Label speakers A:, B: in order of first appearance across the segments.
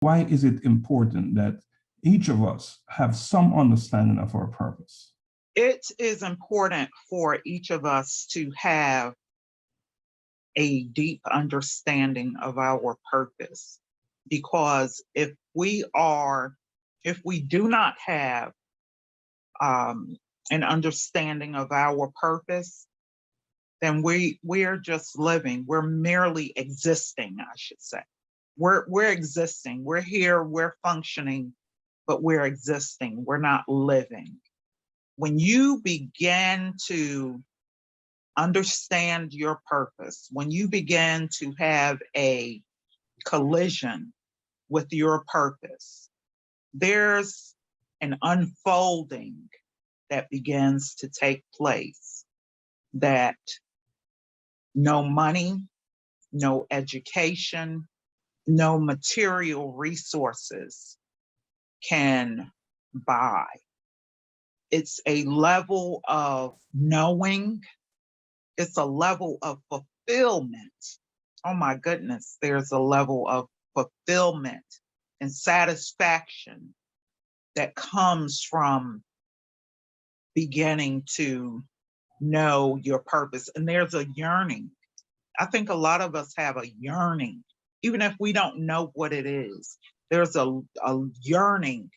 A: Why is it important that each of us have some understanding of our purpose?
B: It is important for each of us to have a deep understanding of our purpose, because if we do not have an understanding of our purpose, then we're just living. We're merely existing, I should say. We're existing. We're here. We're functioning, but we're existing. We're not living. When you begin to understand your purpose, when you begin to have a collision with your purpose, there's an unfolding that begins to take place that no money, no education, no material resources can buy. It's a level of knowing, it's a level of fulfillment. Oh my goodness, there's a level of fulfillment and satisfaction that comes from beginning to know your purpose. And there's a yearning. I think a lot of us have a yearning, even if we don't know what it is. There's a yearning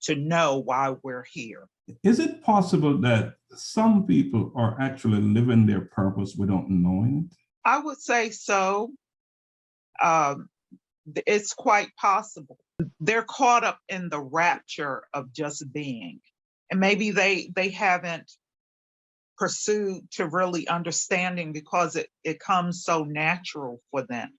B: to know why we're here.
A: Is it possible that some people are actually living their purpose without knowing it?
B: I would say so. It's quite possible. They're caught up in the rapture of just being. And maybe they haven't pursued to really understanding because it comes so natural for them.